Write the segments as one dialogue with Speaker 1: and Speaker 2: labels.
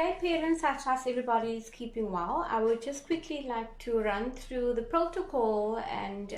Speaker 1: Hey parents, I trust everybody is keeping well. I would just quickly like to run through the protocol and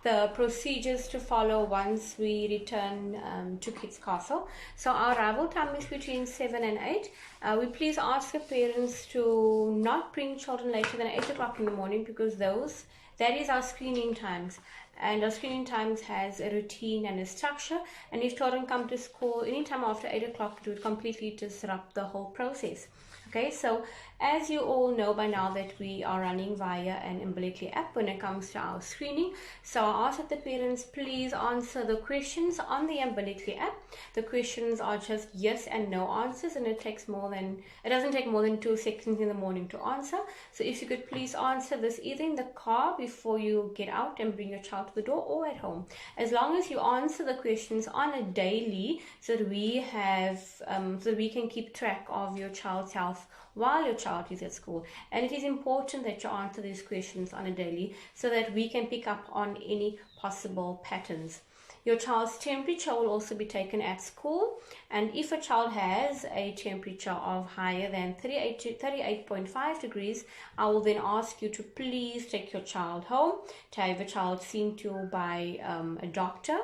Speaker 1: the procedures to follow once we return to Kids Castle. So our arrival time is between 7 and 8. We please ask the parents to not bring children later than 8 o'clock in the morning because that is our screening times. And our screening times has a routine and a structure, and if children come to school anytime after 8 o'clock, it would completely disrupt the whole process. Okay, so as you all know by now that we are running via an Umbilical app when it comes to our screening. So I ask that the parents please answer the questions on the Umbilical app. The questions are just yes and no answers, and it doesn't take more than 2 seconds in the morning to answer. So if you could please answer this either in the car before you get out and bring your child to the door, or at home. As long as you answer the questions on a daily, so that we can keep track of your child's health while your child is at school. And it is important that you answer these questions on a daily so that we can pick up on any possible patterns. Your child's temperature will also be taken at school, and if a child has a temperature of higher than 38.5 degrees, I will then ask you to please take your child home to have a child seen to by a doctor,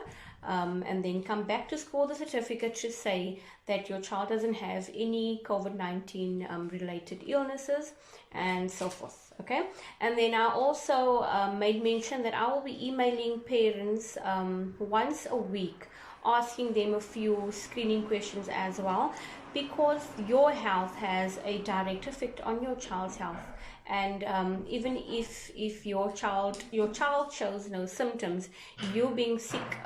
Speaker 1: and then come back to school. The certificate should say that your child doesn't have any COVID-19 related illnesses and so forth. Okay, and then I also made mention that I will be emailing parents once a week, asking them a few screening questions as well, because your health has a direct effect on your child's health. And even if your child shows no symptoms, you being sick,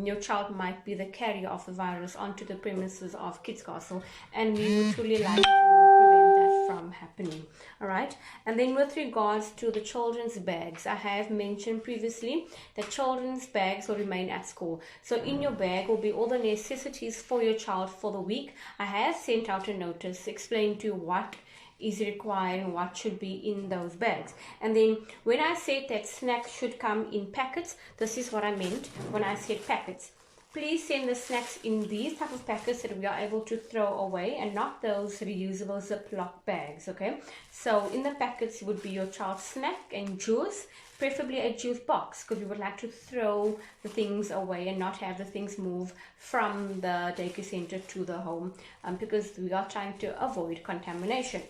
Speaker 1: your child might be the carrier of the virus onto the premises of Kids Castle, and we would truly like to prevent that from happening. All right. And then with regards to the children's bags, I have mentioned previously that children's bags will remain at school. So in your bag will be all the necessities for your child for the week. I have sent out a notice explaining to you what is required and what should be in those bags. And then when I said that snacks should come in packets, this is what I meant when I said packets. Please send the snacks in these type of packets that we are able to throw away, and not those reusable Ziploc bags. Okay, so in the packets would be your child's snack and juice, preferably a juice box, because we would like to throw the things away and not have the things move from the daycare center to the home, because we are trying to avoid contamination.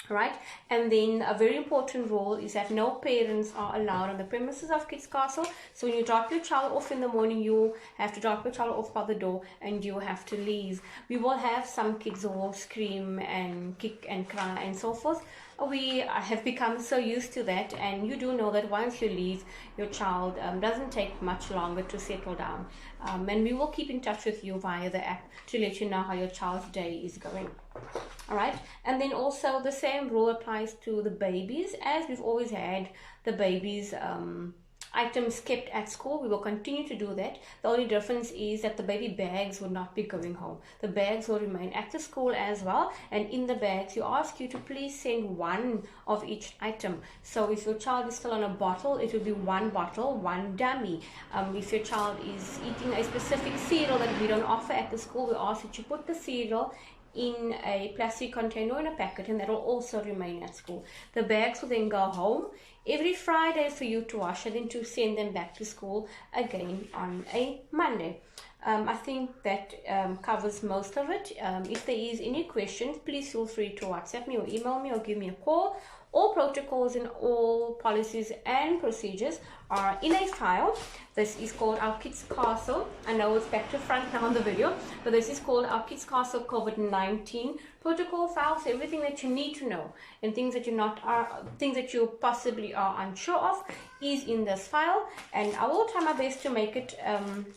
Speaker 1: Right, and then a very important rule is that no parents are allowed on the premises of Kids Castle. So when you drop your child off in the morning, you have to drop your child off by the door and you have to leave. We will have some kids who will scream and kick and cry and so forth. We have become so used to that, and you do know that once you leave, your child doesn't take much longer to settle down. And we will keep in touch with you via the app to let you know how your child's day is going. All right, and then also the same rule applies to the babies. As we've always had the babies items kept at school, we will continue to do that. The only difference is that the baby bags will not be going home. The bags will remain at the school as well, and in the bags you ask you to please send one of each item. So if your child is still on a bottle, it will be one bottle, one dummy. If your child is eating a specific cereal that we don't offer at the school, we ask that you put the cereal in a plastic container or in a packet, and that will also remain at school. The bags will then go home every Friday for you to wash, and then to send them back to school again on a Monday. I think that covers most of it. If there is any questions, please feel free to WhatsApp me or email me or give me a call. All protocols and all policies and procedures are in a file. This is called our Kids Castle. I know it's back to front now on the video, but this is called our Kids Castle COVID-19 protocol file. So everything that you need to know and things that you possibly are unsure of is in this file, and I will try my best to make it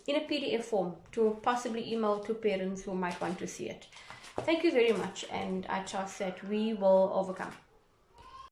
Speaker 1: in a PDF form to possibly email to parents who might want to see it. Thank you very much, and I trust that we will overcome.